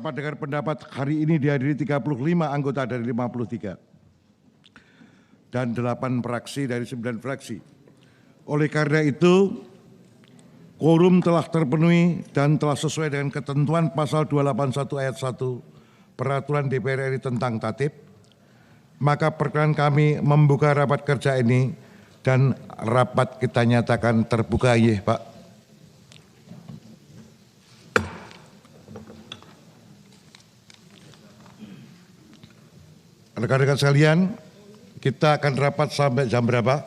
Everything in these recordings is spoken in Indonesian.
rapat dengar pendapat hari ini dihadiri 35 anggota dari 53 dan 8 fraksi dari 9 fraksi. Oleh karena itu, quorum telah terpenuhi dan telah sesuai dengan ketentuan pasal 281 ayat 1 Peraturan DPR RI tentang Tatip. Maka perkenan kami membuka rapat kerja ini dan rapat kita nyatakan terbuka. Ya, Pak. Rekan-rekan sekalian, kita akan rapat sampai jam berapa?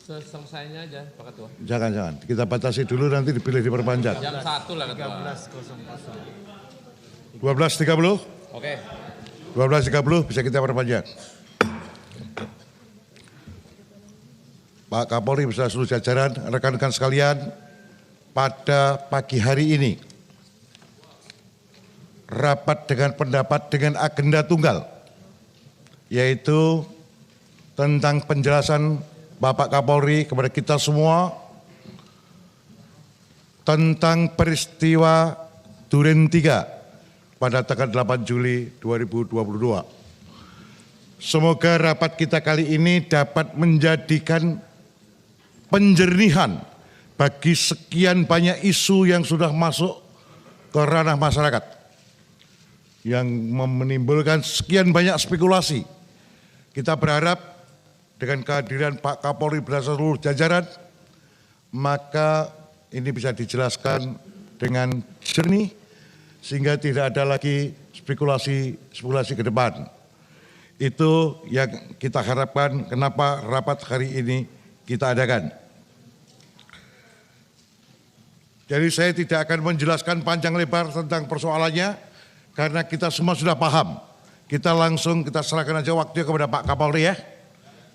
Selesainya aja, Pak Ketua. Jangan. Kita batasi dulu, nanti dipilih diperpanjang. Jam 1 lah, Ketua. 12.30? Oke. 12.30 bisa kita perpanjang. Pak Kapolri beserta seluruh jajaran, rekan-rekan sekalian, pada pagi hari ini, rapat dengan pendapat dengan agenda tunggal, yaitu tentang penjelasan Bapak Kapolri kepada kita semua tentang peristiwa Duren 3 pada tanggal 8 Juli 2022. Semoga rapat kita kali ini dapat menjadikan penjernihan bagi sekian banyak isu yang sudah masuk ke ranah masyarakat, yang menimbulkan sekian banyak spekulasi. Kita berharap dengan kehadiran Pak Kapolri beserta seluruh jajaran, maka ini bisa dijelaskan dengan jernih sehingga tidak ada lagi spekulasi ke depan. Itu yang kita harapkan, kenapa rapat hari ini kita adakan. Jadi saya tidak akan menjelaskan panjang lebar tentang persoalannya, karena kita semua sudah paham. Kita serahkan aja waktunya kepada Pak Kapolri ya.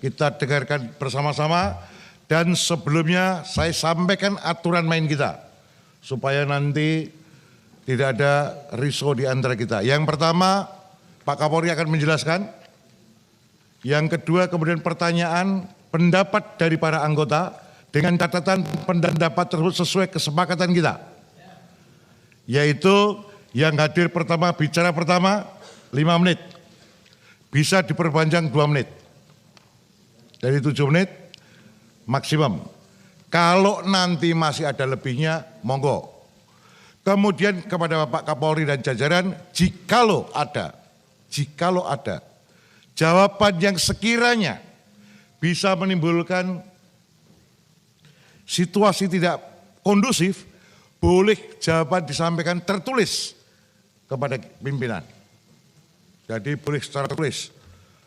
Kita dengarkan bersama-sama, dan sebelumnya saya sampaikan aturan main kita supaya nanti tidak ada risau di antara kita. Yang pertama, Pak Kapolri akan menjelaskan. Yang kedua, kemudian pertanyaan pendapat dari para anggota dengan catatan pendapat tersebut sesuai kesepakatan kita. Yaitu yang hadir pertama, bicara pertama 5 menit. Bisa diperpanjang 2 menit. Dari 7 menit maksimum. Kalau nanti masih ada lebihnya, monggo. Kemudian kepada Bapak Kapolri dan jajaran, jikalau ada jawaban yang sekiranya bisa menimbulkan situasi tidak kondusif, boleh jawaban disampaikan tertulis kepada pimpinan. Jadi boleh secara tertulis.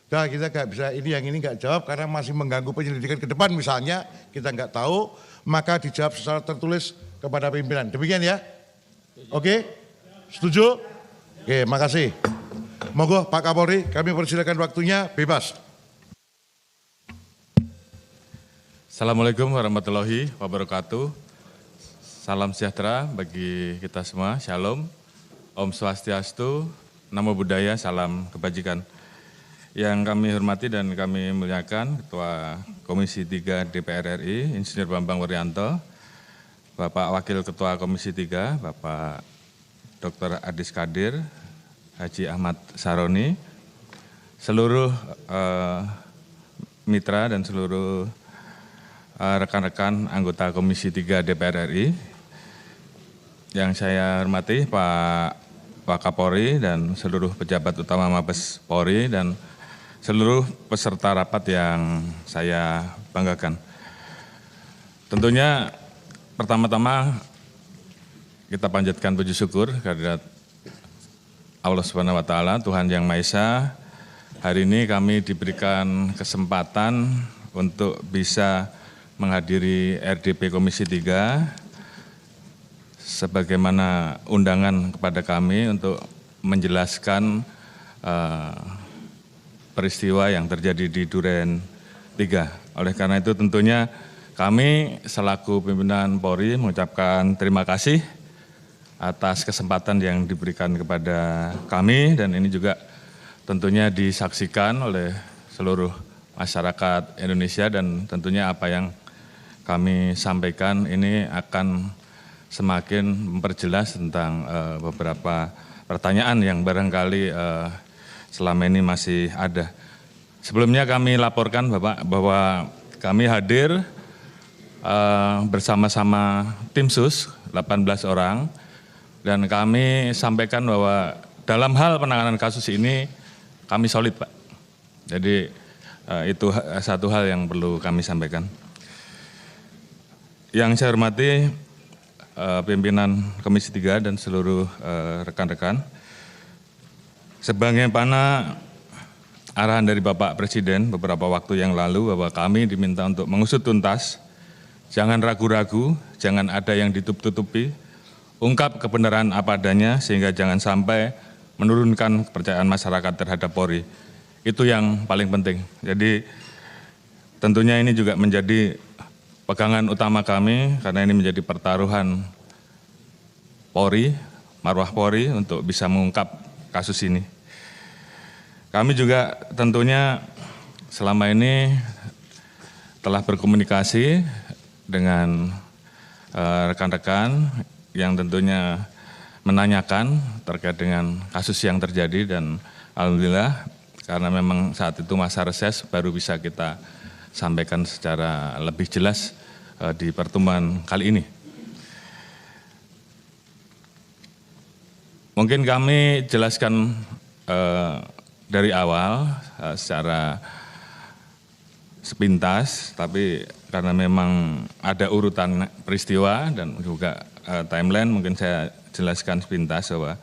Nah, kita nggak bisa ini nggak jawab karena masih mengganggu penyelidikan ke depan misalnya, kita nggak tahu, maka dijawab secara tertulis kepada pimpinan. Demikian ya? Oke? Setuju? Oke, makasih. Monggo Pak Kapolri, kami persilakan waktunya, bebas. Assalamualaikum warahmatullahi wabarakatuh. Salam sejahtera bagi kita semua, Shalom, Om Swastiastu, Namo Buddhaya, salam kebajikan. Yang kami hormati dan kami muliakan Ketua Komisi 3 DPR RI, Insinyur Bambang Wuryanto, Bapak Wakil Ketua Komisi 3, Bapak Dr. Adis Kadir, Haji Ahmad Saroni, seluruh mitra dan seluruh rekan-rekan anggota Komisi 3 DPR RI. Yang saya hormati Pak Kapolri dan seluruh pejabat utama Mabes Polri dan seluruh peserta rapat yang saya banggakan. Tentunya pertama-tama kita panjatkan puji syukur kehadirat Allah Subhanahu wa Ta'ala, Tuhan Yang Maha Esa. Hari ini kami diberikan kesempatan untuk bisa menghadiri RDP Komisi 3 sebagaimana undangan kepada kami untuk menjelaskan peristiwa yang terjadi di Duren 3. Oleh karena itu tentunya kami selaku pimpinan Polri mengucapkan terima kasih atas kesempatan yang diberikan kepada kami, dan ini juga tentunya disaksikan oleh seluruh masyarakat Indonesia, dan tentunya apa yang kami sampaikan ini akan semakin memperjelas tentang beberapa pertanyaan yang barangkali selama ini masih ada. Sebelumnya kami laporkan Bapak bahwa kami hadir bersama-sama tim sus 18 orang dan kami sampaikan bahwa dalam hal penanganan kasus ini kami solid Pak. Jadi itu satu hal yang perlu kami sampaikan. Yang saya hormati pimpinan Komisi 3 dan seluruh rekan-rekan, sebagaimana arahan dari Bapak Presiden beberapa waktu yang lalu bahwa kami diminta untuk mengusut tuntas, jangan ragu-ragu, jangan ada yang ditutup-tutupi, ungkap kebenaran apa adanya sehingga jangan sampai menurunkan kepercayaan masyarakat terhadap Polri. Itu yang paling penting. Jadi tentunya ini juga menjadi pegangan utama kami karena ini menjadi pertaruhan Polri, marwah Polri untuk bisa mengungkap kasus ini. Kami juga tentunya selama ini telah berkomunikasi dengan rekan-rekan yang tentunya menanyakan terkait dengan kasus yang terjadi dan alhamdulillah karena memang saat itu masa reses baru bisa kita sampaikan secara lebih jelas di pertemuan kali ini. Mungkin kami jelaskan dari awal secara sepintas, tapi karena memang ada urutan peristiwa dan juga timeline, mungkin saya jelaskan sepintas bahwa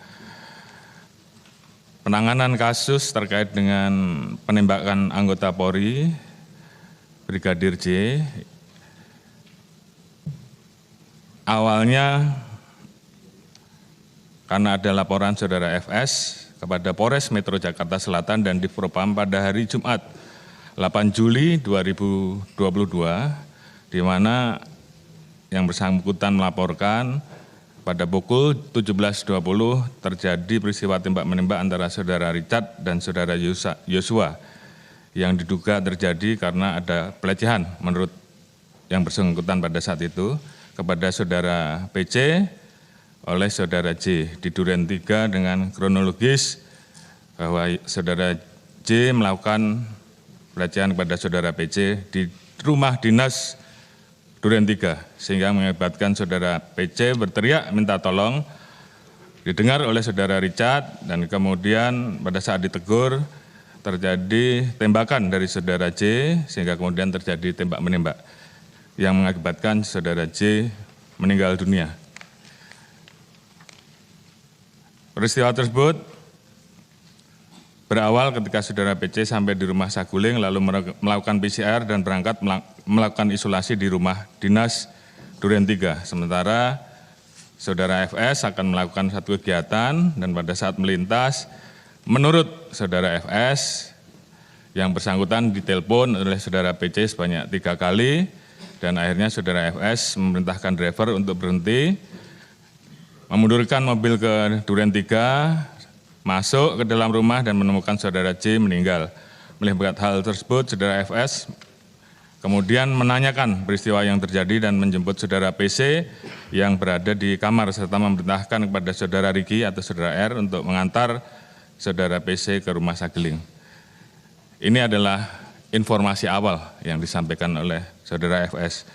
penanganan kasus terkait dengan penembakan anggota Polri, Brigadir J, awalnya karena ada laporan saudara FS kepada Polres Metro Jakarta Selatan dan Divpropam pada hari Jumat 8 Juli 2022, di mana yang bersangkutan melaporkan pada pukul 17.20 terjadi peristiwa tembak-menembak antara saudara Richard dan saudara Yosua yang diduga terjadi karena ada pelecehan menurut yang bersangkutan pada saat itu kepada saudara PC oleh saudara J di Duren 3 dengan kronologis bahwa saudara J melakukan pelecehan kepada saudara PC di rumah dinas Duren 3 sehingga mengakibatkan saudara PC berteriak minta tolong, didengar oleh saudara Richard dan kemudian pada saat ditegur terjadi tembakan dari saudara J sehingga kemudian terjadi tembak-menembak yang mengakibatkan saudara J meninggal dunia. Peristiwa tersebut berawal ketika saudara PC sampai di rumah Saguling lalu melakukan PCR dan berangkat melakukan isolasi di rumah dinas Duren 3. Sementara saudara FS akan melakukan satu kegiatan dan pada saat melintas, menurut saudara FS yang bersangkutan ditelepon oleh saudara PC sebanyak 3 kali dan akhirnya saudara FS memerintahkan driver untuk berhenti, memundurkan mobil ke Duren 3, masuk ke dalam rumah dan menemukan saudara J meninggal. Melihat hal tersebut, saudara FS kemudian menanyakan peristiwa yang terjadi dan menjemput saudara PC yang berada di kamar serta memerintahkan kepada saudara Riki atau saudara R untuk mengantar saudara PC ke rumah Saguling. Ini adalah informasi awal yang disampaikan oleh saudara FS.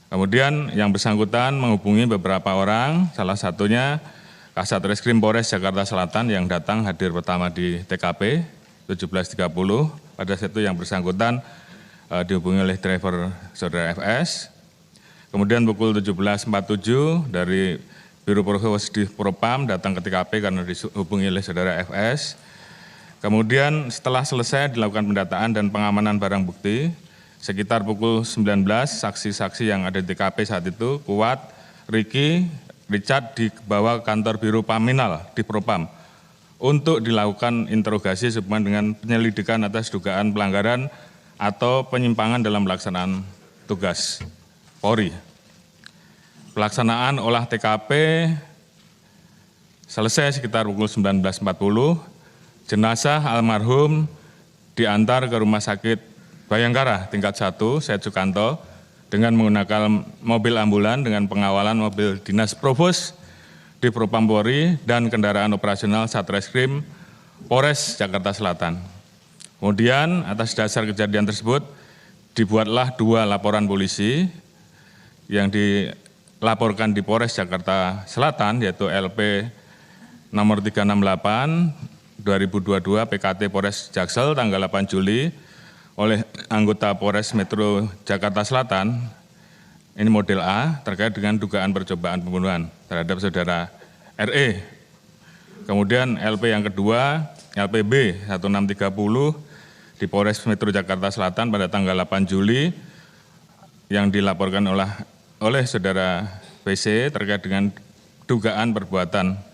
Kemudian yang bersangkutan menghubungi beberapa orang, salah satunya Kasat Reskrim Polres Jakarta Selatan yang datang hadir pertama di TKP 17.30. Pada saat itu yang bersangkutan dihubungi oleh driver saudara FS. Kemudian pukul 17.47 dari Biro Provos Divpropam datang ke TKP karena dihubungi oleh saudara FS. Kemudian setelah selesai dilakukan pendataan dan pengamanan barang bukti, sekitar pukul 19 saksi-saksi yang ada di TKP saat itu, Kuat, Riki, Richard dibawa ke kantor Biro Paminal Divpropam untuk dilakukan interogasi sehubungan dengan penyelidikan atas dugaan pelanggaran atau penyimpangan dalam pelaksanaan tugas Polri. Pelaksanaan olah TKP selesai sekitar pukul 19.40, jenazah almarhum diantar ke Rumah Sakit Bayangkara tingkat 1, Syed Sukanto, dengan menggunakan mobil ambulan dengan pengawalan mobil dinas Provos di Propam Polri dan kendaraan operasional Satreskrim Polres Jakarta Selatan. Kemudian atas dasar kejadian tersebut dibuatlah 2 laporan polisi yang dilaporkan di Polres Jakarta Selatan, yaitu LP nomor 368 2022 PKT Polres Jaksel tanggal 8 Juli oleh anggota Polres Metro Jakarta Selatan, ini model A, terkait dengan dugaan percobaan pembunuhan terhadap saudara RE. Kemudian LP yang kedua, LPB 1630 di Polres Metro Jakarta Selatan pada tanggal 8 Juli yang dilaporkan oleh saudara PC terkait dengan dugaan perbuatan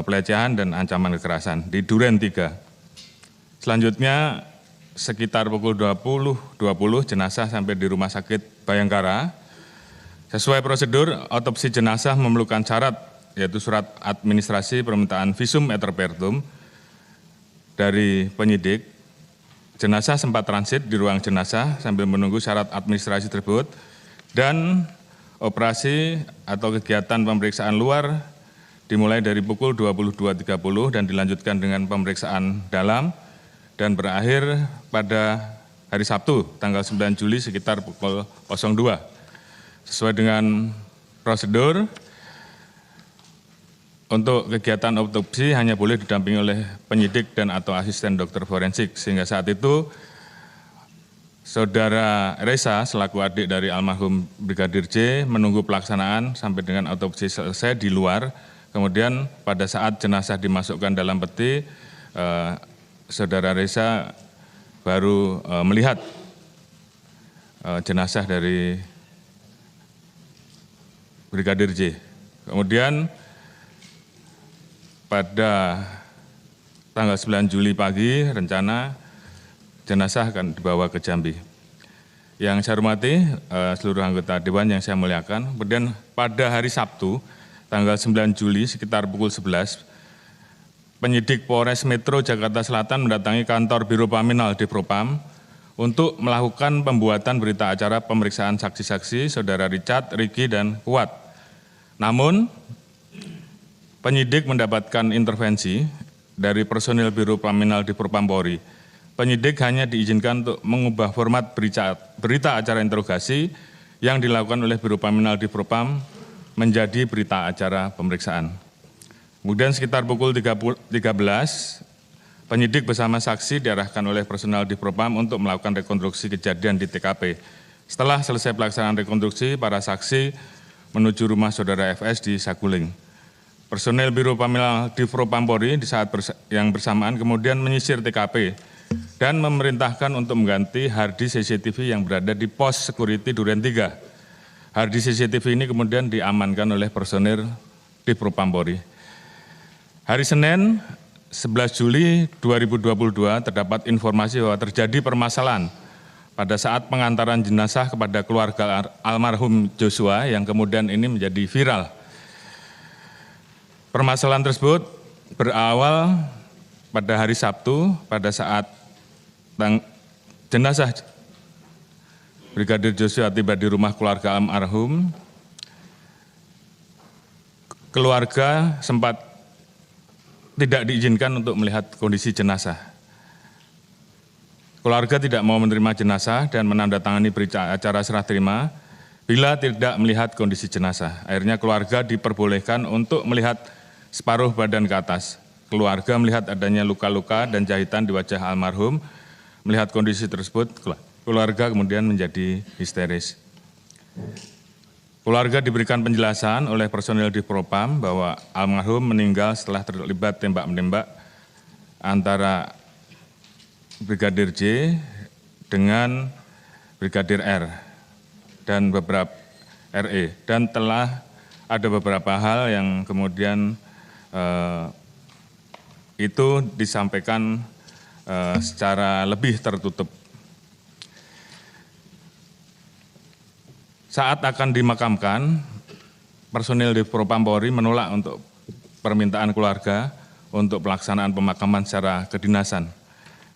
pelecehan dan ancaman kekerasan di Duren 3. Selanjutnya sekitar pukul 20.20 jenazah sampai di Rumah Sakit Bayangkara. Sesuai prosedur, otopsi jenazah memerlukan syarat, yaitu surat administrasi permintaan visum et repertum dari penyidik. Jenazah sempat transit di ruang jenazah sambil menunggu syarat administrasi tersebut, dan operasi atau kegiatan pemeriksaan luar dimulai dari pukul 22.30 dan dilanjutkan dengan pemeriksaan dalam dan berakhir pada hari Sabtu tanggal 9 Juli sekitar pukul 02. Sesuai dengan prosedur, untuk kegiatan autopsi hanya boleh didampingi oleh penyidik dan atau asisten dokter forensik, sehingga saat itu saudara Reza selaku adik dari almarhum Brigadir J menunggu pelaksanaan sampai dengan autopsi selesai di luar. Kemudian pada saat jenazah dimasukkan dalam peti, saudara Reza baru melihat jenazah dari Brigadir J. Kemudian pada tanggal 9 Juli pagi rencana jenazah akan dibawa ke Jambi. Yang saya hormati seluruh anggota Dewan yang saya muliakan. Kemudian pada hari Sabtu tanggal 9 Juli sekitar pukul 11, penyidik Polres Metro Jakarta Selatan mendatangi kantor Biro Paminal di Propam untuk melakukan pembuatan berita acara pemeriksaan saksi-saksi saudara Richard, Ricky, dan Kuat. Namun, penyidik mendapatkan intervensi dari personil Biro Paminal di Propam Polri. Penyidik hanya diizinkan untuk mengubah format berita acara interogasi yang dilakukan oleh Biro Paminal di Propam menjadi berita acara pemeriksaan. Kemudian sekitar pukul 13, penyidik bersama saksi diarahkan oleh personel di Propam untuk melakukan rekonstruksi kejadian di TKP. Setelah selesai pelaksanaan rekonstruksi, para saksi menuju rumah saudara FS di Saguling. Personel Biro Paminal di Propam Polri di saat yang bersamaan kemudian menyisir TKP dan memerintahkan untuk mengganti harddisk CCTV yang berada di pos security Duren 3. Harddisk CCTV ini kemudian diamankan oleh personel di Propam Polri. Hari Senin 11 Juli 2022 terdapat informasi bahwa terjadi permasalahan pada saat pengantaran jenazah kepada keluarga almarhum Joshua yang kemudian ini menjadi viral. Permasalahan tersebut berawal pada hari Sabtu pada saat jenazah Brigadir Joshua tiba di rumah keluarga almarhum. Keluarga sempat tidak diizinkan untuk melihat kondisi jenazah. Keluarga tidak mau menerima jenazah dan menandatangani berita acara serah terima bila tidak melihat kondisi jenazah. Akhirnya keluarga diperbolehkan untuk melihat separuh badan ke atas. Keluarga melihat adanya luka-luka dan jahitan di wajah almarhum. Melihat kondisi tersebut, keluarga kemudian menjadi histeris. Keluarga diberikan penjelasan oleh personil di Propam bahwa almarhum meninggal setelah terlibat tembak-menembak antara Brigadir J dengan Brigadir R dan beberapa RE, dan telah ada beberapa hal yang kemudian itu disampaikan secara lebih tertutup. Saat akan dimakamkan, personil di Propam Polri menolak untuk permintaan keluarga untuk pelaksanaan pemakaman secara kedinasan.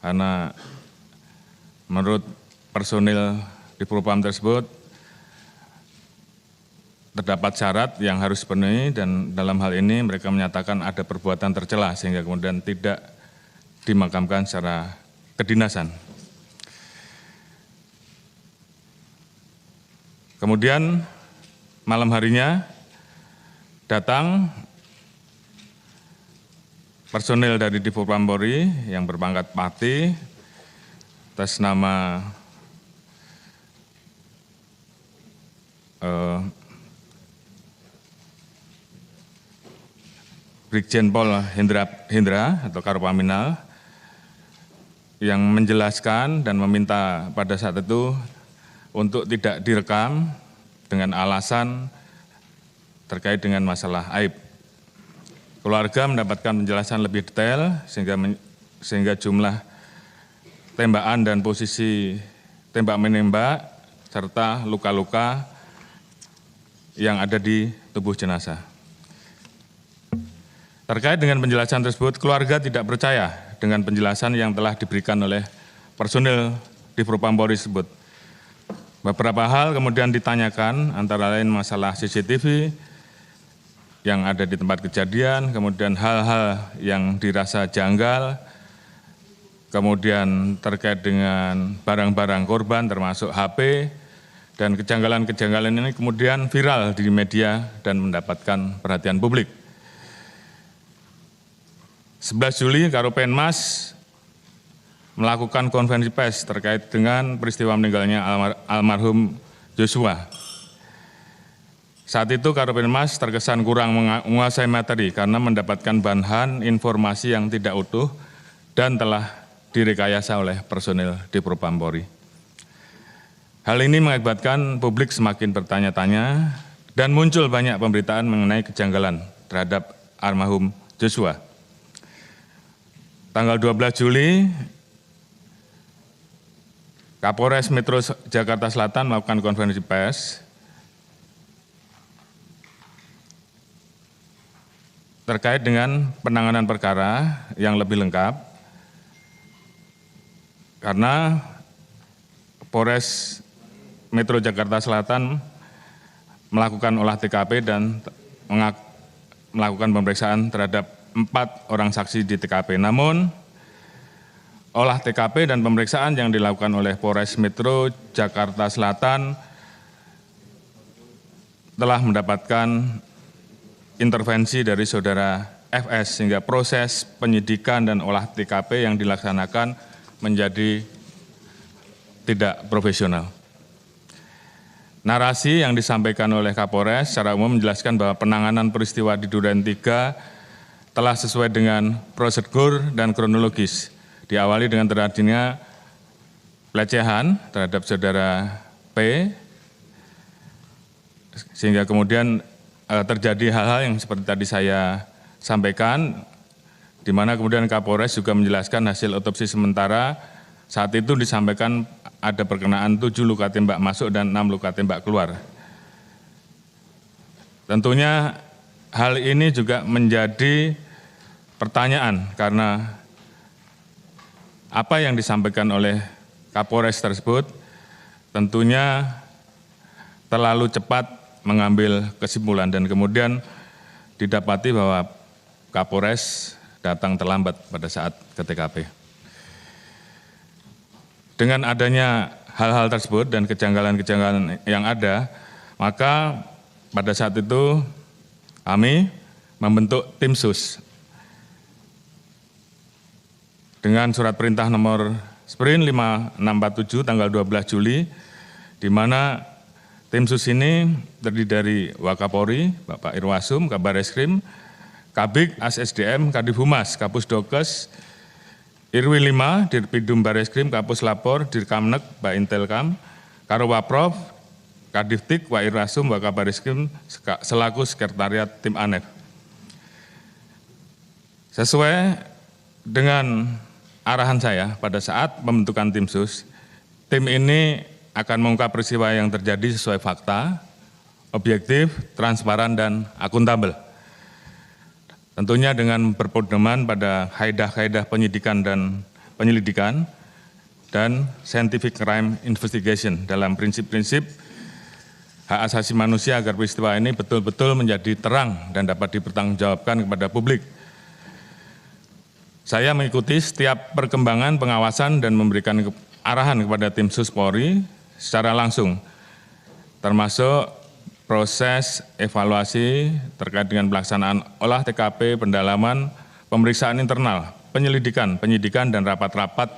Karena menurut personil di Propam tersebut terdapat syarat yang harus dipenuhi dan dalam hal ini mereka menyatakan ada perbuatan tercela sehingga kemudian tidak dimakamkan secara kedinasan. Kemudian malam harinya datang personil dari Divpropam Polri yang berpangkat Pati atas nama Brigjen Pol Hendra atau Karopaminal yang menjelaskan dan meminta pada saat itu untuk tidak direkam dengan alasan terkait dengan masalah aib. Keluarga mendapatkan penjelasan lebih detail sehingga jumlah tembakan dan posisi tembak menembak serta luka-luka yang ada di tubuh jenazah. Terkait dengan penjelasan tersebut, keluarga tidak percaya dengan penjelasan yang telah diberikan oleh personil Divpropam Polri tersebut. Beberapa hal kemudian ditanyakan, antara lain masalah CCTV yang ada di tempat kejadian, kemudian hal-hal yang dirasa janggal, kemudian terkait dengan barang-barang korban termasuk HP, dan kejanggalan-kejanggalan ini kemudian viral di media dan mendapatkan perhatian publik. 11 Juli, Karopenmas melakukan konferensi pers terkait dengan peristiwa meninggalnya almarhum Joshua. Saat itu Karopenmas terkesan kurang menguasai materi karena mendapatkan bahan informasi yang tidak utuh dan telah direkayasa oleh personil Divpropam Polri. Hal ini mengakibatkan publik semakin bertanya-tanya dan muncul banyak pemberitaan mengenai kejanggalan terhadap almarhum Joshua. Tanggal 12 Juli, Kapolres Metro Jakarta Selatan melakukan konferensi pers terkait dengan penanganan perkara yang lebih lengkap, karena Polres Metro Jakarta Selatan melakukan olah TKP dan melakukan pemeriksaan terhadap 4 orang saksi di TKP. Namun, olah TKP dan pemeriksaan yang dilakukan oleh Polres Metro Jakarta Selatan telah mendapatkan intervensi dari saudara FS sehingga proses penyidikan dan olah TKP yang dilaksanakan menjadi tidak profesional. Narasi yang disampaikan oleh Kapolres secara umum menjelaskan bahwa penanganan peristiwa di Duren 3 telah sesuai dengan prosedur dan kronologis. Diawali dengan terjadinya pelecehan terhadap saudara P, sehingga kemudian terjadi hal-hal yang seperti tadi saya sampaikan, di mana kemudian Kapolres juga menjelaskan hasil otopsi sementara saat itu disampaikan ada perkenaan 7 luka tembak masuk dan 6 luka tembak keluar. Tentunya hal ini juga menjadi pertanyaan karena apa yang disampaikan oleh Kapolres tersebut tentunya terlalu cepat mengambil kesimpulan dan kemudian didapati bahwa Kapolres datang terlambat pada saat ke TKP. Dengan adanya hal-hal tersebut dan kejanggalan-kejanggalan yang ada, maka pada saat itu kami membentuk tim sus dengan surat perintah nomor Sprint 5647 tanggal 12 Juli, di mana tim sus ini terdiri dari Wakapolri, Bapak Irwasum, Kabar Eskrim, Kabik, ASSDM, Kadifhumas, Kapus Dokes, Irwi 5, Dirpidum Bareskrim, Kapus Lapor, Dirkamnek, Pak Intelkam, Karowaprov, Kadiftik, Wak Irwasum, Wakabar Eskrim, selaku Sekretariat Tim ANEF. Sesuai dengan arahan saya pada saat pembentukan tim sus, tim ini akan mengungkap peristiwa yang terjadi sesuai fakta, objektif, transparan, dan akuntabel. Tentunya dengan berpedoman pada kaidah-kaidah penyidikan dan penyelidikan, dan Scientific Crime Investigation dalam prinsip-prinsip hak asasi manusia agar peristiwa ini betul-betul menjadi terang dan dapat dipertanggungjawabkan kepada publik. Saya mengikuti setiap perkembangan pengawasan dan memberikan arahan kepada tim Sus Polri secara langsung, termasuk proses evaluasi terkait dengan pelaksanaan olah TKP, pendalaman, pemeriksaan internal, penyelidikan, penyidikan, dan rapat-rapat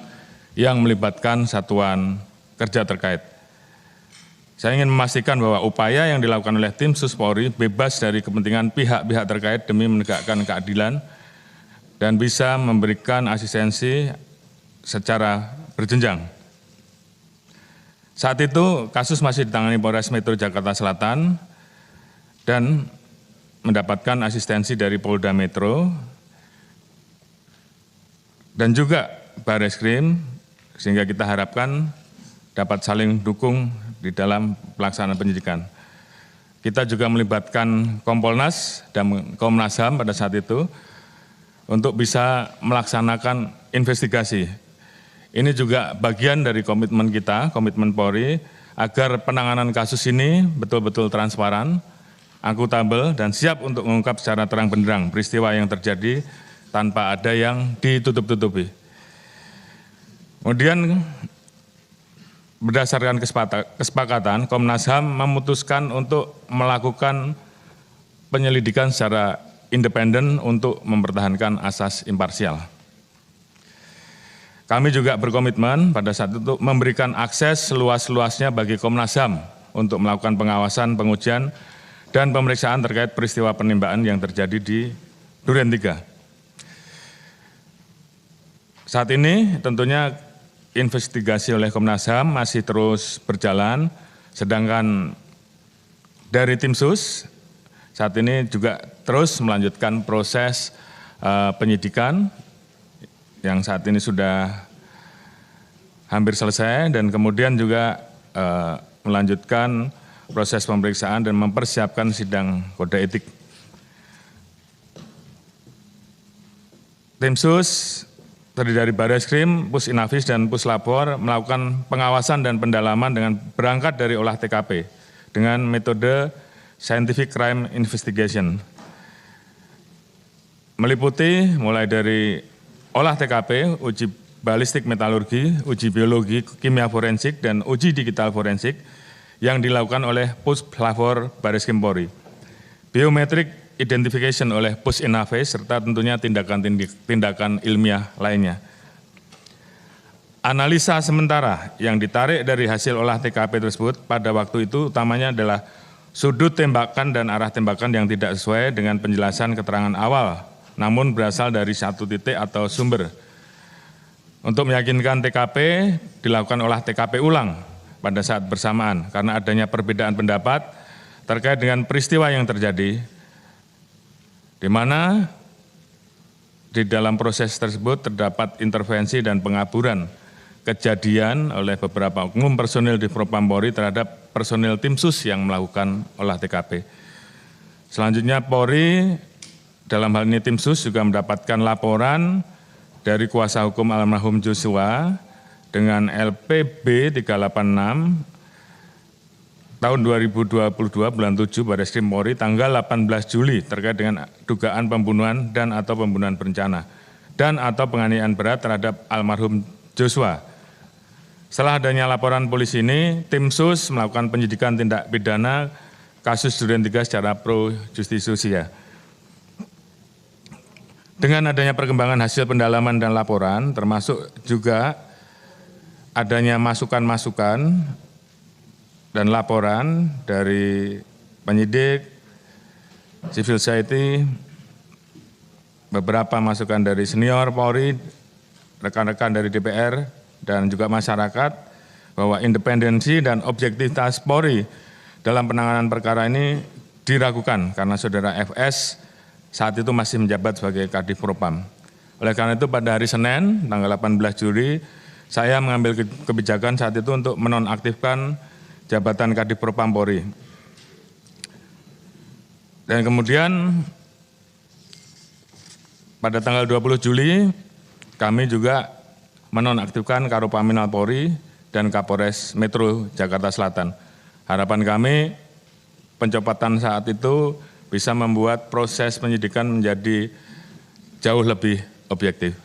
yang melibatkan satuan kerja terkait. Saya ingin memastikan bahwa upaya yang dilakukan oleh tim Sus Polri bebas dari kepentingan pihak-pihak terkait demi menegakkan keadilan dan bisa memberikan asistensi secara berjenjang. Saat itu kasus masih ditangani Polres Metro Jakarta Selatan dan mendapatkan asistensi dari Polda Metro dan juga Bareskrim, sehingga kita harapkan dapat saling dukung di dalam pelaksanaan penyidikan. Kita juga melibatkan Kompolnas dan Komnas HAM pada saat itu untuk bisa melaksanakan investigasi. Ini juga bagian dari komitmen kita, komitmen Polri, agar penanganan kasus ini betul-betul transparan, akuntabel, dan siap untuk mengungkap secara terang benderang peristiwa yang terjadi tanpa ada yang ditutup-tutupi. Kemudian berdasarkan kesepakatan, Komnas HAM memutuskan untuk melakukan penyelidikan secara independen untuk mempertahankan asas imparsial. Kami juga berkomitmen pada saat itu memberikan akses seluas-luasnya bagi Komnas HAM untuk melakukan pengawasan, pengujian, dan pemeriksaan terkait peristiwa penembakan yang terjadi di Duren 3. Saat ini tentunya investigasi oleh Komnas HAM masih terus berjalan, sedangkan dari tim Sus saat ini juga terus melanjutkan proses penyidikan yang saat ini sudah hampir selesai dan kemudian juga melanjutkan proses pemeriksaan dan mempersiapkan sidang kode etik. Tim Sus terdiri dari Bareskrim, Pusinafis, dan Puslapor melakukan pengawasan dan pendalaman dengan berangkat dari olah TKP dengan metode Scientific Crime Investigation. Meliputi mulai dari olah TKP, uji balistik metalurgi, uji biologi, kimia forensik, dan uji digital forensik yang dilakukan oleh Puslapor Bareskrim Polri. Biometric identification oleh Pusinafis serta tentunya tindakan ilmiah lainnya. Analisa sementara yang ditarik dari hasil olah TKP tersebut pada waktu itu utamanya adalah sudut tembakan dan arah tembakan yang tidak sesuai dengan penjelasan keterangan awal, namun berasal dari satu titik atau sumber. Untuk meyakinkan TKP, dilakukan olah TKP ulang pada saat bersamaan karena adanya perbedaan pendapat terkait dengan peristiwa yang terjadi, di mana di dalam proses tersebut terdapat intervensi dan pengaburan kejadian oleh beberapa oknum personil di Propam Polri terhadap personil tim Sus yang melakukan olah TKP. Selanjutnya Polri dalam hal ini tim Sus juga mendapatkan laporan dari kuasa hukum almarhum Joshua dengan LPB 386 tahun 2022 bulan 7 Bareskrim Polri tanggal 18 Juli terkait dengan dugaan pembunuhan dan atau pembunuhan berencana dan atau penganiayaan berat terhadap almarhum Joshua. Setelah adanya laporan polisi ini, tim Sus melakukan penyidikan tindak pidana kasus Duren 3 secara pro justisia. Dengan adanya perkembangan hasil pendalaman dan laporan, termasuk juga adanya masukan-masukan dan laporan dari penyidik, civil society, beberapa masukan dari senior Polri, rekan-rekan dari DPR, dan juga masyarakat, bahwa independensi dan objektivitas Polri dalam penanganan perkara ini diragukan karena saudara FS saat itu masih menjabat sebagai Kadif Propam. Oleh karena itu pada hari Senin, tanggal 18 Juli, saya mengambil kebijakan saat itu untuk menonaktifkan jabatan Kadif Propam Polri. Dan kemudian pada tanggal 20 Juli kami juga menonaktifkan Karopaminal Polri dan Kapolres Metro Jakarta Selatan. Harapan kami pencopotan saat itu bisa membuat proses penyidikan menjadi jauh lebih objektif.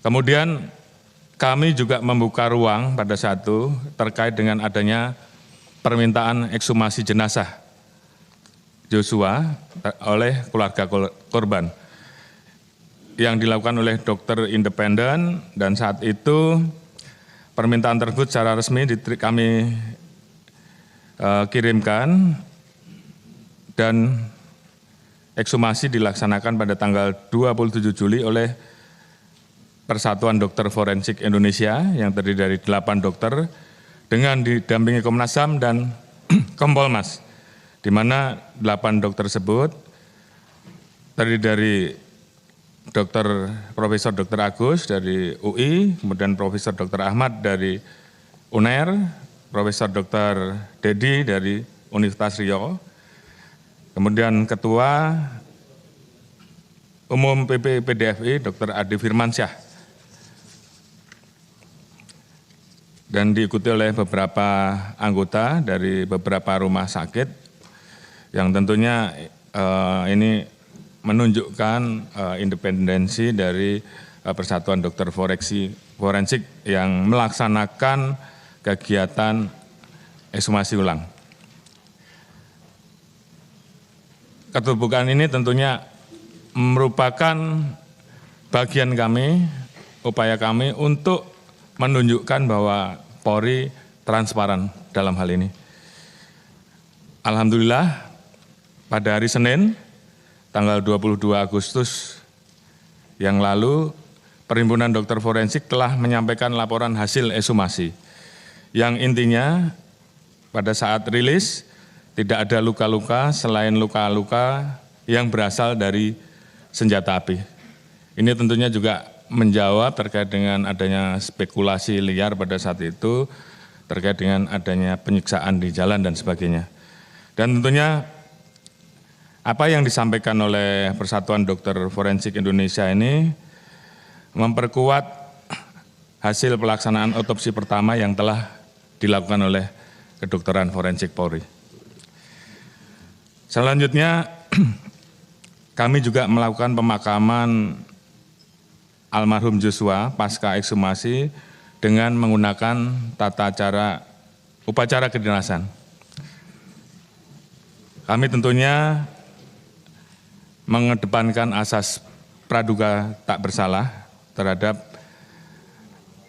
Kemudian kami juga membuka ruang pada saat itu terkait dengan adanya permintaan ekshumasi jenazah Joshua oleh keluarga korban yang dilakukan oleh dokter independen, dan saat itu permintaan tersebut secara resmi kami kirimkan dan ekshumasi dilaksanakan pada tanggal 27 Juli oleh Persatuan Dokter Forensik Indonesia yang terdiri dari 8 dokter dengan didampingi Komnas HAM dan Kompolmas, di mana 8 dokter tersebut terdiri dari Profesor Dr. Agus dari UI, kemudian Profesor Dr. Ahmad dari UNER, Profesor Dr. Dedi dari Universitas Riau, kemudian Ketua Umum PPDFI Dr. Adi Firmansyah, dan diikuti oleh beberapa anggota dari beberapa rumah sakit yang tentunya ini menunjukkan independensi dari Persatuan Dokter Forensik yang melaksanakan kegiatan ekshumasi ulang. Keterbukaan ini tentunya merupakan bagian kami, upaya kami untuk menunjukkan bahwa Polri transparan dalam hal ini. Alhamdulillah pada hari Senin tanggal 22 Agustus yang lalu, Perhimpunan Dokter Forensik telah menyampaikan laporan hasil ekshumasi yang intinya pada saat rilis tidak ada luka-luka selain luka-luka yang berasal dari senjata api. Ini tentunya juga menjawab terkait dengan adanya spekulasi liar pada saat itu terkait dengan adanya penyiksaan di jalan dan sebagainya. Dan tentunya apa yang disampaikan oleh Persatuan Dokter Forensik Indonesia ini memperkuat hasil pelaksanaan otopsi pertama yang telah dilakukan oleh kedokteran forensik Polri. Selanjutnya kami juga melakukan pemakaman almarhum Joshua pasca ekshumasi dengan menggunakan tata cara upacara kedinasan. Kami tentunya mengedepankan asas praduga tak bersalah terhadap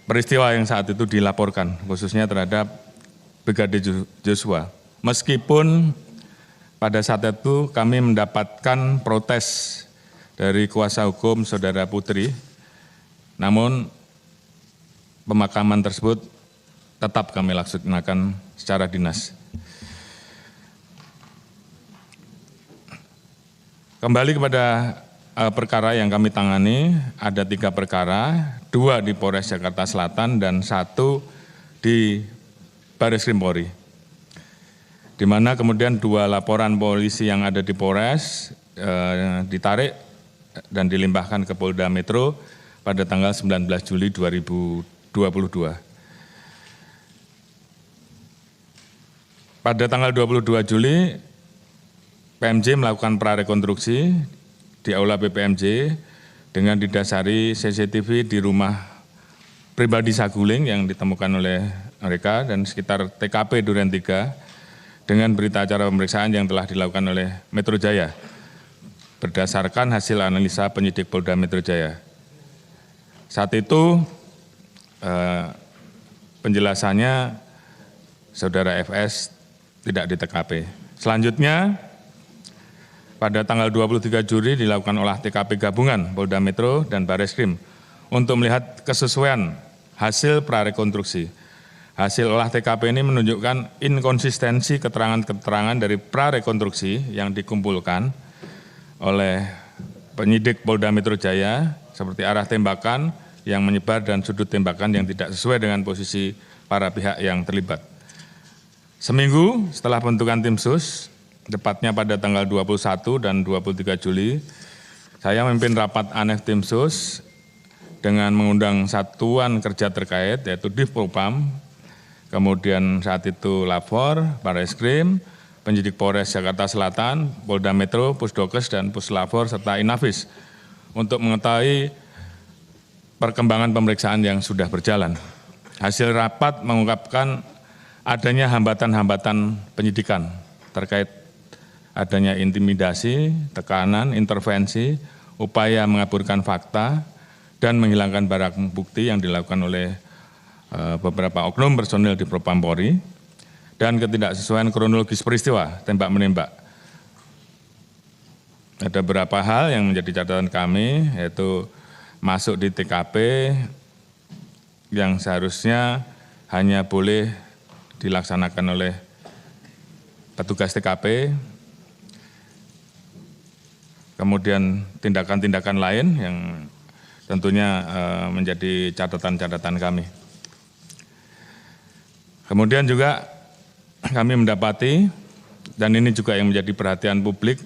peristiwa yang saat itu dilaporkan, khususnya terhadap Brigadir Joshua. Meskipun pada saat itu kami mendapatkan protes dari kuasa hukum Saudara Putri, namun pemakaman tersebut tetap kami laksanakan secara dinas. Kembali kepada perkara yang kami tangani, ada 3 perkara, 2 di Polres Jakarta Selatan dan 1 di Barreskrim Polri. Di mana kemudian 2 laporan polisi yang ada di Polres ditarik dan dilimpahkan ke Polda Metro pada tanggal 19 Juli 2022. Pada tanggal 22 Juli, PMJ melakukan prarekonstruksi di Aula BPMJ dengan didasari CCTV di rumah pribadi Saguling yang ditemukan oleh mereka dan sekitar TKP Duren 3 dengan berita acara pemeriksaan yang telah dilakukan oleh Metro Jaya berdasarkan hasil analisa penyidik Polda Metro Jaya. Saat itu penjelasannya Saudara FS tidak di TKP. Selanjutnya pada tanggal 23 Juli dilakukan olah TKP gabungan Polda Metro dan Barreskrim untuk melihat kesesuaian hasil prarekonstruksi. Hasil olah TKP ini menunjukkan inkonsistensi keterangan-keterangan dari prarekonstruksi yang dikumpulkan oleh penyidik Polda Metro Jaya seperti arah tembakan yang menyebar dan sudut tembakan yang tidak sesuai dengan posisi para pihak yang terlibat. Seminggu setelah pembentukan tim sus, tepatnya pada tanggal 21 dan 23 Juli, saya memimpin rapat ANEF tim sus dengan mengundang satuan kerja terkait yaitu Divpropam, kemudian saat itu Lapor, Barreskrim, penyidik Polres Jakarta Selatan, Polda Metro, Pusdokes, dan Puslapor, serta Inafis untuk mengetahui perkembangan pemeriksaan yang sudah berjalan. Hasil rapat mengungkapkan adanya hambatan-hambatan penyidikan terkait adanya intimidasi, tekanan, intervensi, upaya mengaburkan fakta, dan menghilangkan barang bukti yang dilakukan oleh beberapa oknum personil di Propam Polri, dan ketidaksesuaian kronologis peristiwa tembak-menembak. Ada beberapa hal yang menjadi catatan kami, yaitu masuk di TKP yang seharusnya hanya boleh dilaksanakan oleh petugas TKP, kemudian tindakan-tindakan lain yang tentunya menjadi catatan-catatan kami. Kemudian juga kami mendapati, dan ini juga yang menjadi perhatian publik,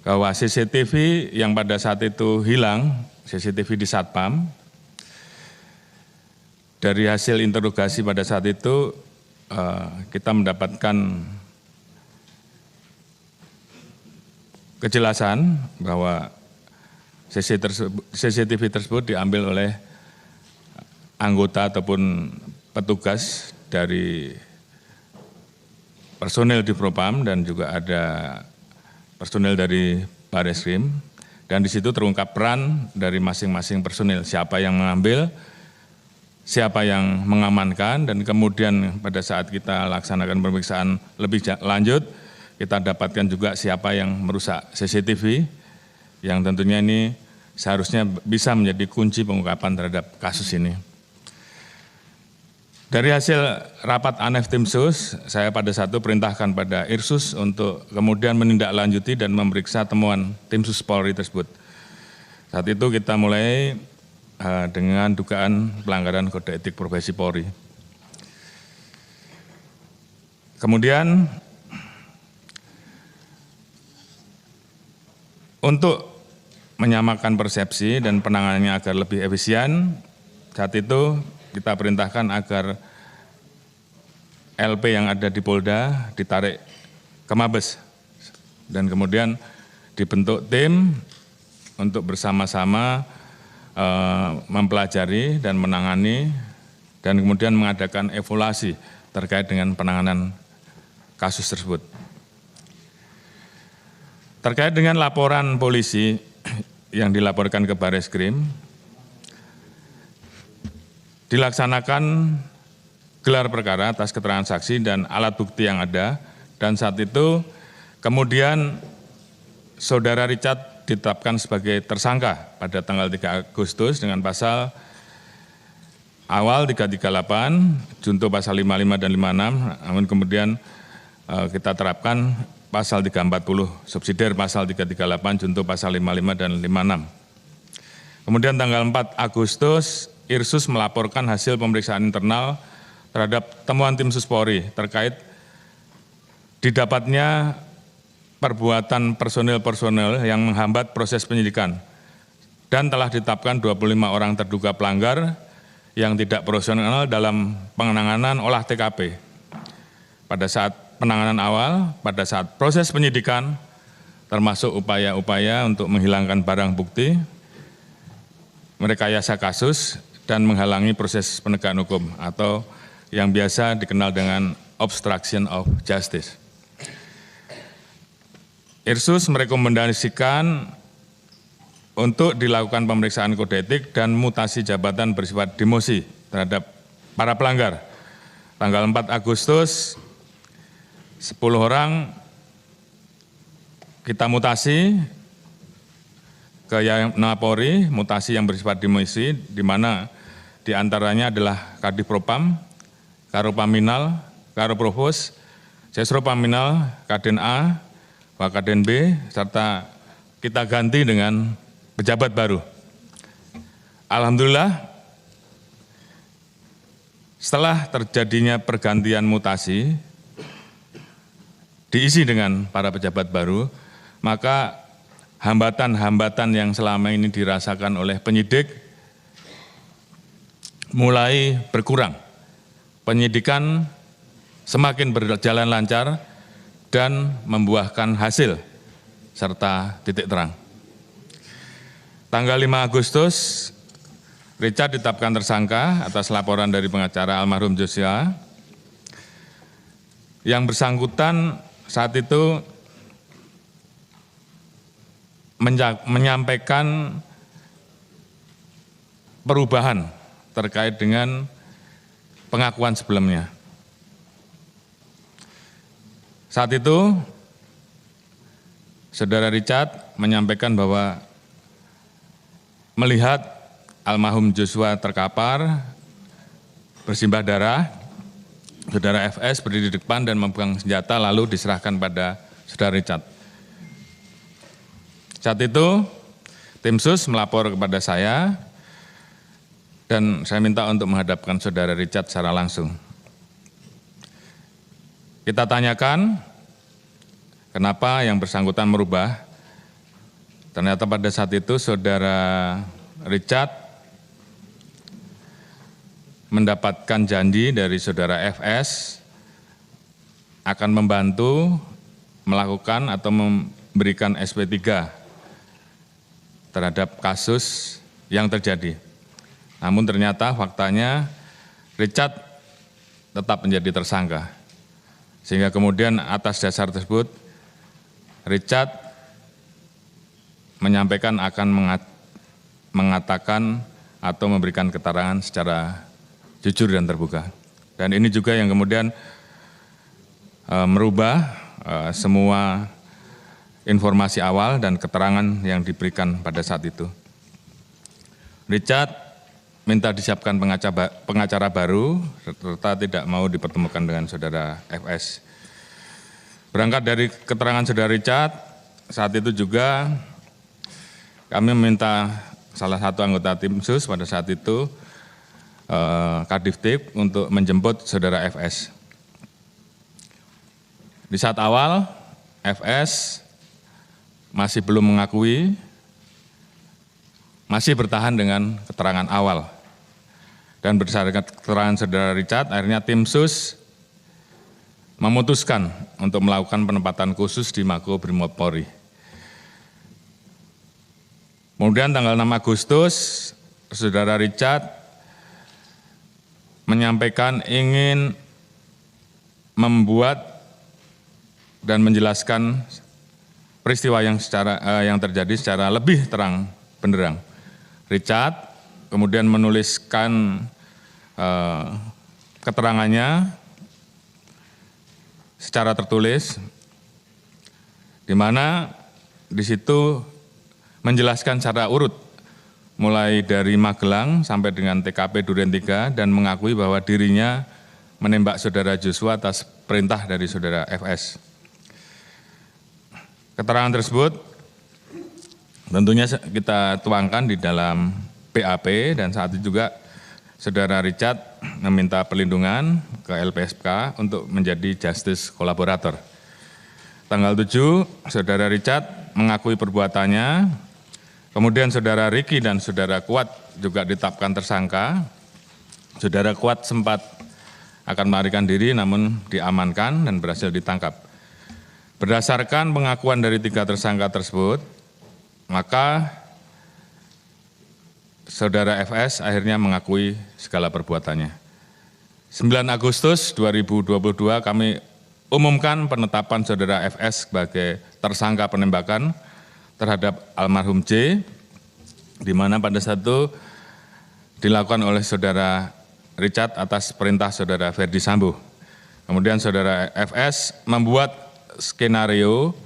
bahwa CCTV yang pada saat itu hilang, CCTV di Satpam, dari hasil interogasi pada saat itu kita mendapatkan kejelasan bahwa CCTV tersebut diambil oleh anggota ataupun petugas dari personel di Propam dan juga ada personel dari Barreskrim, dan di situ terungkap peran dari masing-masing personel, siapa yang mengambil, siapa yang mengamankan, dan kemudian pada saat kita laksanakan pemeriksaan lebih lanjut, kita dapatkan juga siapa yang merusak CCTV, yang tentunya ini seharusnya bisa menjadi kunci pengungkapan terhadap kasus ini. Dari hasil rapat ANEF Tim Sus, saya pada saat itu perintahkan pada Irsus untuk kemudian menindaklanjuti dan memeriksa temuan Tim Sus Polri tersebut. Saat itu kita mulai dengan dugaan pelanggaran kode etik profesi Polri. Kemudian untuk menyamakan persepsi dan penanganannya agar lebih efisien, saat itu kita perintahkan agar LP yang ada di Polda ditarik ke Mabes, dan kemudian dibentuk tim untuk bersama-sama mempelajari dan menangani, dan kemudian mengadakan evaluasi terkait dengan penanganan kasus tersebut. Terkait dengan laporan polisi yang dilaporkan ke Barreskrim, dilaksanakan gelar perkara atas keterangan saksi dan alat bukti yang ada, dan saat itu kemudian Saudara Richard ditetapkan sebagai tersangka pada tanggal 3 Agustus dengan pasal awal 338, junto pasal 55 dan 56, namun kemudian kita terapkan pasal 340, subsidiar pasal 338, junto pasal 55 dan 56. Kemudian tanggal 4 Agustus, Irsus melaporkan hasil pemeriksaan internal terhadap temuan Tim Sus Polri terkait didapatnya perbuatan personil-personil yang menghambat proses penyidikan, dan telah ditetapkan 25 orang terduga pelanggar yang tidak profesional dalam penanganan olah TKP. Pada saat penanganan awal, pada saat proses penyidikan, termasuk upaya-upaya untuk menghilangkan barang bukti, merekayasa kasus, dan menghalangi proses penegakan hukum atau yang biasa dikenal dengan obstruction of justice. Irsus merekomendasikan untuk dilakukan pemeriksaan kode etik dan mutasi jabatan bersifat demosi terhadap para pelanggar. Tanggal 4 Agustus, 10 orang kita mutasi ke Polri, mutasi yang bersifat demosi, di mana diantaranya adalah Kadif Propam, Karopaminal, Karoprovos, Sesropaminal, Kaden A, Wakaden B, serta kita ganti dengan pejabat baru. Alhamdulillah, setelah terjadinya pergantian mutasi, diisi dengan para pejabat baru, maka hambatan-hambatan yang selama ini dirasakan oleh penyidik mulai berkurang. Penyidikan semakin berjalan lancar dan membuahkan hasil serta titik terang. Tanggal 5 Agustus, Richard ditetapkan tersangka atas laporan dari pengacara almarhum Joshua. Yang bersangkutan saat itu menyampaikan perubahan terkait dengan pengakuan sebelumnya. Saat itu, Saudara Richard menyampaikan bahwa melihat almarhum Joshua terkapar, bersimbah darah, Saudara FS berdiri di depan dan memegang senjata lalu diserahkan pada Saudara Richard. Saat itu, tim sus melapor kepada saya dan saya minta untuk menghadapkan Saudara Richard secara langsung. Kita tanyakan kenapa yang bersangkutan merubah. Ternyata pada saat itu Saudara Richard mendapatkan janji dari Saudara FS akan membantu melakukan atau memberikan SP3 terhadap kasus yang terjadi. Namun ternyata faktanya Richard tetap menjadi tersangka. Sehingga kemudian atas dasar tersebut Richard menyampaikan akan mengatakan atau memberikan keterangan secara jujur dan terbuka. Dan ini juga yang kemudian merubah semua informasi awal dan keterangan yang diberikan pada saat itu. Richard minta disiapkan pengacara baru serta tidak mau dipertemukan dengan Saudara FS. Berangkat dari keterangan Saudara Richard, saat itu juga kami meminta salah satu anggota tim sus pada saat itu, Kadiftik, untuk menjemput Saudara FS. Di saat awal, FS masih belum mengakui, masih bertahan dengan keterangan awal. Dan berdasarkan keterangan Saudara Richard, akhirnya tim sus memutuskan untuk melakukan penempatan khusus di Makobrimob Polri. Kemudian tanggal 6 Agustus, Saudara Richard menyampaikan ingin membuat dan menjelaskan peristiwa yang terjadi secara lebih terang benderang. Richard kemudian menuliskan keterangannya secara tertulis, di mana di situ menjelaskan secara urut mulai dari Magelang sampai dengan TKP Duren 3 dan mengakui bahwa dirinya menembak Saudara Joshua atas perintah dari Saudara FS. Keterangan tersebut tentunya kita tuangkan di dalam BAP dan saat itu juga Saudara Richard meminta perlindungan ke LPSK untuk menjadi justice kolaborator. Tanggal 7, Saudara Richard mengakui perbuatannya, kemudian Saudara Riki dan Saudara Kuat juga ditetapkan tersangka. Saudara Kuat sempat akan melarikan diri namun diamankan dan berhasil ditangkap. Berdasarkan pengakuan dari 3 tersangka tersebut, maka Saudara FS akhirnya mengakui segala perbuatannya. 9 Agustus 2022 kami umumkan penetapan Saudara FS sebagai tersangka penembakan terhadap almarhum J, di mana pada saat itu dilakukan oleh Saudara Richard atas perintah Saudara Ferdi Sambo. Kemudian Saudara FS membuat skenario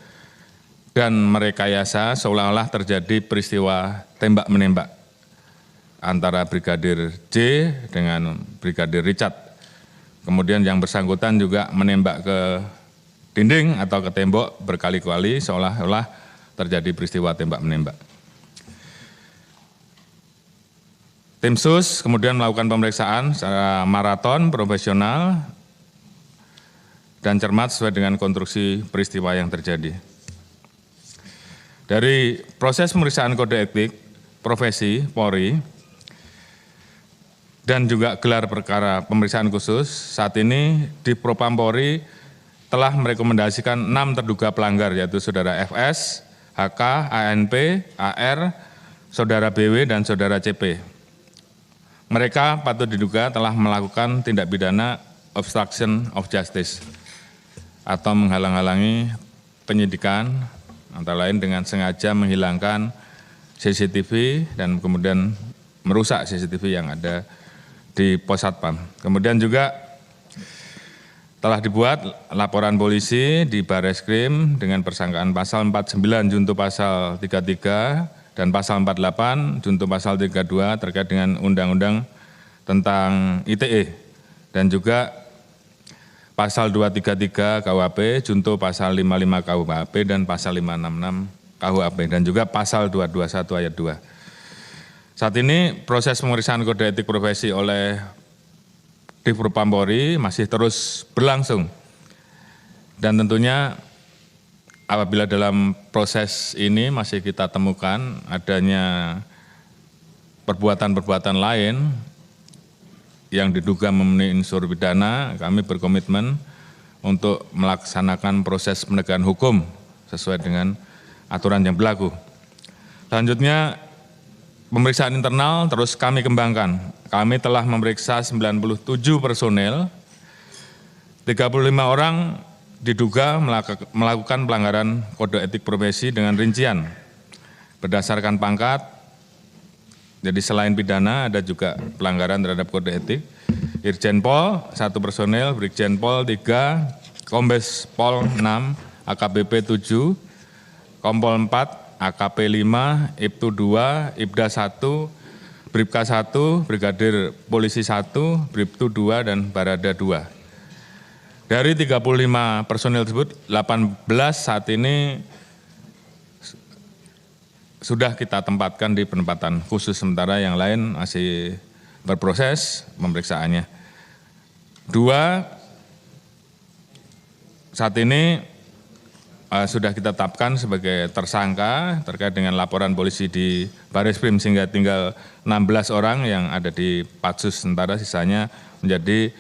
dan merekayasa seolah-olah terjadi peristiwa tembak-menembak antara Brigadir J dengan Brigadir Richard. Kemudian yang bersangkutan juga menembak ke dinding atau ke tembok berkali-kali seolah-olah terjadi peristiwa tembak-menembak. Tim sus kemudian melakukan pemeriksaan secara maraton, profesional, dan cermat sesuai dengan konstruksi peristiwa yang terjadi. Dari proses pemeriksaan kode etik profesi Polri dan juga gelar perkara pemeriksaan khusus, saat ini di Propam Polri telah merekomendasikan 6 terduga pelanggar, yaitu Saudara FS, HK, ANP, AR, Saudara BW, dan Saudara CP. Mereka patut diduga telah melakukan tindak pidana obstruction of justice atau menghalang-halangi penyidikan, antara lain dengan sengaja menghilangkan CCTV dan kemudian merusak CCTV yang ada di Pos Satpam. Kemudian juga telah dibuat laporan polisi di Bareskrim dengan persangkaan pasal 49 junto pasal 33 dan pasal 48 junto pasal 32 terkait dengan Undang-Undang tentang ITE dan juga pasal 233 KUHP junto pasal 55 KUHP dan pasal 566 KUHP dan juga pasal 221 ayat 2. Saat ini proses pemeriksaan kode etik profesi oleh Divpropam Polri masih terus berlangsung. Dan tentunya apabila dalam proses ini masih kita temukan adanya perbuatan-perbuatan lain yang diduga memenuhi unsur pidana, kami berkomitmen untuk melaksanakan proses penegakan hukum sesuai dengan aturan yang berlaku. Selanjutnya, pemeriksaan internal terus kami kembangkan. Kami telah memeriksa 97 personel, 35 orang diduga melakukan pelanggaran kode etik profesi dengan rincian berdasarkan pangkat. Jadi selain pidana ada juga pelanggaran terhadap kode etik. Irjen Pol 1 personel, Brigjen Pol 3, Kombes Pol 6, AKBP 7, Kompol 4, AKP 5, Ibtu 2, Ibda 1, Bribka 1, Brigadir Polisi 1, Bribtu 2, dan Barada 2. Dari 35 personil tersebut, 18 saat ini sudah kita tempatkan di penempatan khusus, sementara yang lain masih berproses pemeriksaannya. 2 saat ini sudah kita tetapkan sebagai tersangka terkait dengan laporan polisi di Bareskrim sehingga tinggal 16 orang yang ada di Patsus, sementara sisanya menjadi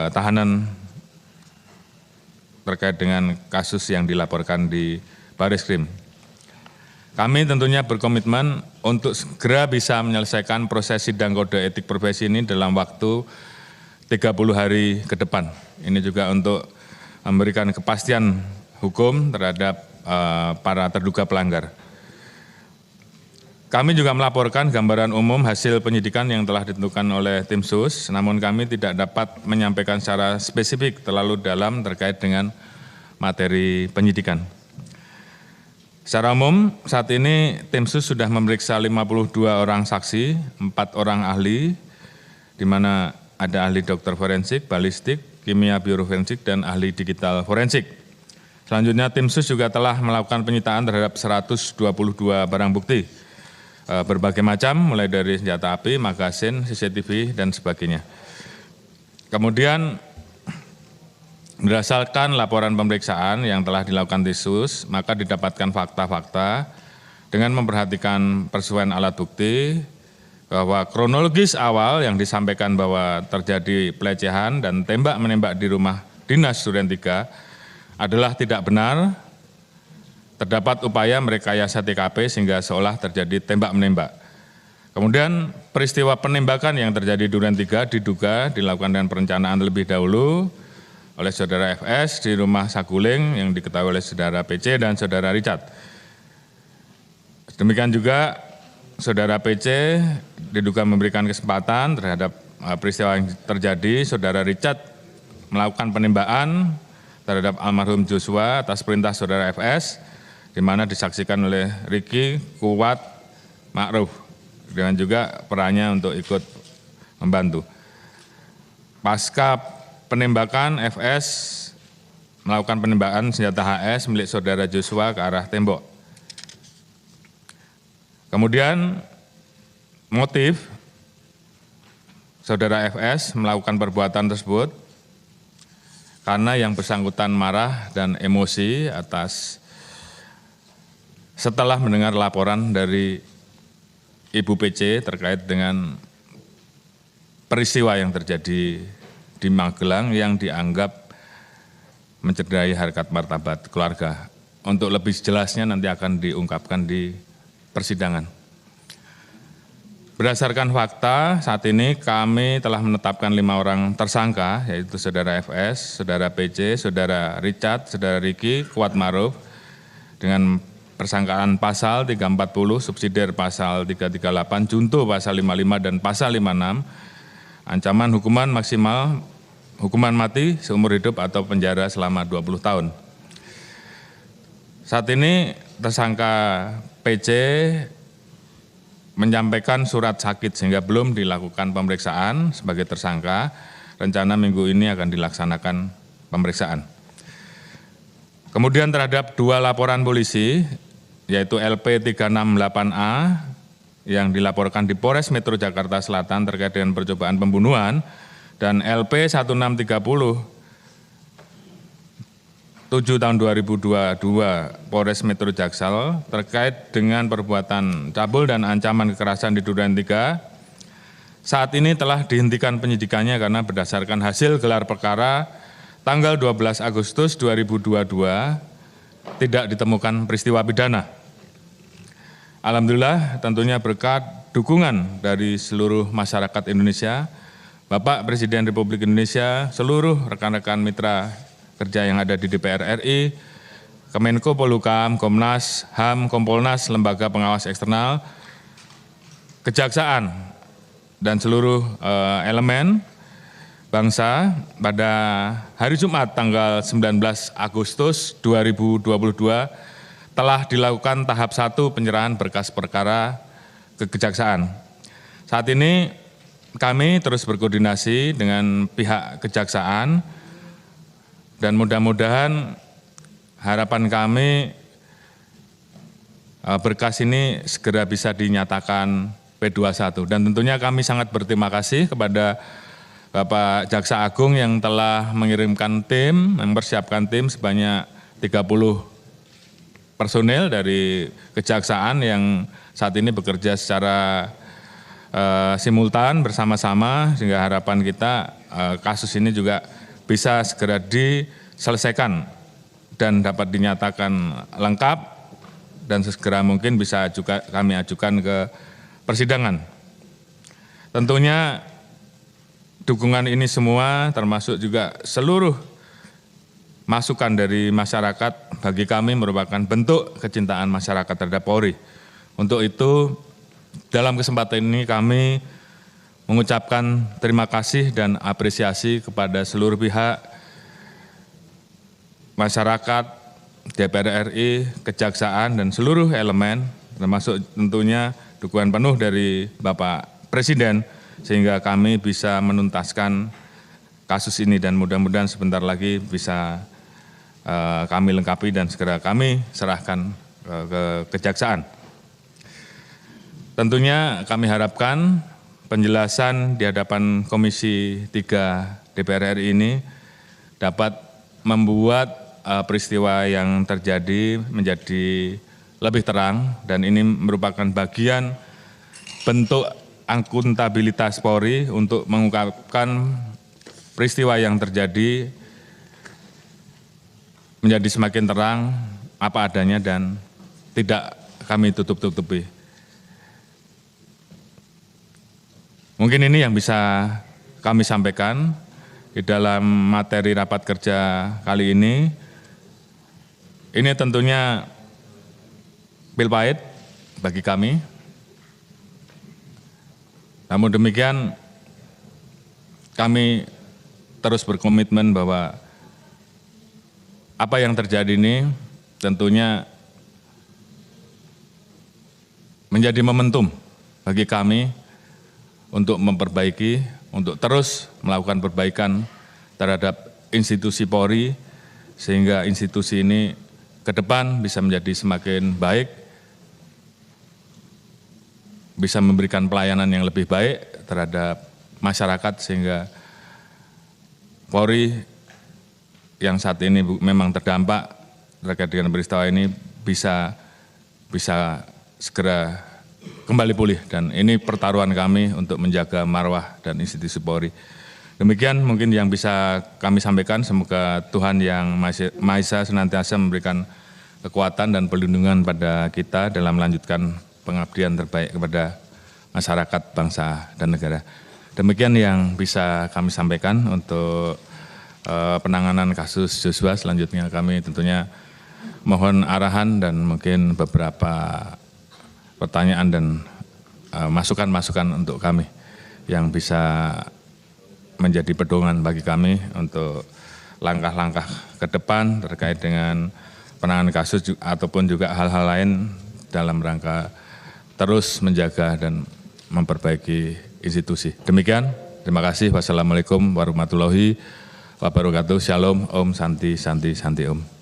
tahanan terkait dengan kasus yang dilaporkan di Bareskrim. Kami tentunya berkomitmen untuk segera bisa menyelesaikan proses sidang kode etik profesi ini dalam waktu 30 hari ke depan. Ini juga untuk memberikan kepastian hukum terhadap para terduga pelanggar. Kami juga melaporkan gambaran umum hasil penyidikan yang telah ditentukan oleh tim sus, namun kami tidak dapat menyampaikan secara spesifik terlalu dalam terkait dengan materi penyidikan. Secara umum, saat ini tim sus sudah memeriksa 52 orang saksi, 4 orang ahli, di mana ada ahli dokter forensik, balistik, kimia bioforensik, dan ahli digital forensik. Selanjutnya tim sus juga telah melakukan penyitaan terhadap 122 barang bukti, berbagai macam, mulai dari senjata api, magasin, CCTV, dan sebagainya. Kemudian berdasarkan laporan pemeriksaan yang telah dilakukan tim sus, maka didapatkan fakta-fakta dengan memperhatikan persesuaian alat bukti, bahwa kronologis awal yang disampaikan bahwa terjadi pelecehan dan tembak-menembak di rumah dinas Duren 3 adalah tidak benar. Terdapat upaya merekayasa TKP sehingga seolah terjadi tembak-menembak. Kemudian peristiwa penembakan yang terjadi di Duren 3 diduga dilakukan dengan perencanaan terlebih dahulu oleh Saudara FS di rumah Saguling yang diketahui oleh Saudara PC dan Saudara Richard. Demikian juga Saudara PC diduga memberikan kesempatan terhadap peristiwa yang terjadi. Saudara Richard melakukan penembakan terhadap almarhum Joshua atas perintah Saudara FS, di mana disaksikan oleh Ricky, Kuat, Ma'ruf, dengan juga perannya untuk ikut membantu. Pasca penembakan, FS melakukan penembakan senjata HS milik Saudara Joshua ke arah tembok. Kemudian motif Saudara FS melakukan perbuatan tersebut karena yang bersangkutan marah dan emosi atas setelah mendengar laporan dari Ibu PC terkait dengan peristiwa yang terjadi di Magelang yang dianggap mencederai harkat martabat keluarga. Untuk lebih jelasnya nanti akan diungkapkan di persidangan. Berdasarkan fakta, saat ini kami telah menetapkan 5 orang tersangka, yaitu Saudara FS, Saudara PC, Saudara Richard, Saudara Riki, Kuat Maruf, dengan persangkaan pasal 340, subsidiar pasal 338, junto pasal 55 dan pasal 56, ancaman hukuman maksimal hukuman mati seumur hidup atau penjara selama 20 tahun. Saat ini tersangka PC menyampaikan surat sakit sehingga belum dilakukan pemeriksaan sebagai tersangka. Rencana minggu ini akan dilaksanakan pemeriksaan. Kemudian terhadap 2 laporan polisi, yaitu LP 368A yang dilaporkan di Polres Metro Jakarta Selatan terkait dengan percobaan pembunuhan, dan LP 1630 7 tahun 2022 Polres Metro Jaksel terkait dengan perbuatan cabul dan ancaman kekerasan di Duren 3. Saat ini telah dihentikan penyidikannya karena berdasarkan hasil gelar perkara tanggal 12 Agustus 2022 tidak ditemukan peristiwa pidana. Alhamdulillah tentunya berkat dukungan dari seluruh masyarakat Indonesia, Bapak Presiden Republik Indonesia, seluruh rekan-rekan mitra kerja yang ada di DPR RI, Kemenko Polhukam, Komnas HAM, Kompolnas, Lembaga Pengawas Eksternal, Kejaksaan, dan seluruh elemen bangsa pada hari Jumat tanggal 19 Agustus 2022 telah dilakukan tahap 1 penyerahan berkas perkara ke Kejaksaan. Saat ini kami terus berkoordinasi dengan pihak Kejaksaan, dan mudah-mudahan harapan kami berkas ini segera bisa dinyatakan P21. Dan tentunya kami sangat berterima kasih kepada Bapak Jaksa Agung yang telah mengirimkan tim, mempersiapkan tim sebanyak 30 personel dari Kejaksaan yang saat ini bekerja secara simultan bersama-sama, sehingga harapan kita kasus ini juga bisa segera diselesaikan dan dapat dinyatakan lengkap dan sesegera mungkin bisa juga kami ajukan ke persidangan. Tentunya dukungan ini semua termasuk juga seluruh masukan dari masyarakat bagi kami merupakan bentuk kecintaan masyarakat terhadap Polri. Untuk itu dalam kesempatan ini kami mengucapkan terima kasih dan apresiasi kepada seluruh pihak, masyarakat, DPR RI, Kejaksaan, dan seluruh elemen, termasuk tentunya dukungan penuh dari Bapak Presiden, sehingga kami bisa menuntaskan kasus ini dan mudah-mudahan sebentar lagi bisa kami lengkapi dan segera kami serahkan ke Kejaksaan. Tentunya kami harapkan penjelasan di hadapan Komisi 3 DPR RI ini dapat membuat peristiwa yang terjadi menjadi lebih terang, dan ini merupakan bagian bentuk akuntabilitas Polri untuk mengungkapkan peristiwa yang terjadi menjadi semakin terang apa adanya dan tidak kami tutup-tutupi. Mungkin ini yang bisa kami sampaikan di dalam materi rapat kerja kali ini. Ini tentunya pil pahit bagi kami. Namun demikian kami terus berkomitmen bahwa apa yang terjadi ini tentunya menjadi momentum bagi kami untuk memperbaiki, untuk terus melakukan perbaikan terhadap institusi Polri, sehingga institusi ini ke depan bisa menjadi semakin baik, bisa memberikan pelayanan yang lebih baik terhadap masyarakat, sehingga Polri yang saat ini memang terdampak terkait dengan peristiwa ini bisa bisa segera kembali pulih, dan ini pertaruhan kami untuk menjaga marwah dan institusi Polri. Demikian mungkin yang bisa kami sampaikan. Semoga Tuhan Yang Maha Esa senantiasa memberikan kekuatan dan perlindungan pada kita dalam melanjutkan pengabdian terbaik kepada masyarakat, bangsa, dan negara. Demikian yang bisa kami sampaikan untuk penanganan kasus Joshua. Selanjutnya kami tentunya mohon arahan dan mungkin beberapa pertanyaan dan masukan-masukan untuk kami yang bisa menjadi pedoman bagi kami untuk langkah-langkah ke depan terkait dengan penanganan kasus ataupun juga hal-hal lain dalam rangka terus menjaga dan memperbaiki institusi. Demikian, terima kasih. Wassalamualaikum warahmatullahi wabarakatuh. Shalom, Om, Santi, Santi, Santi, Om.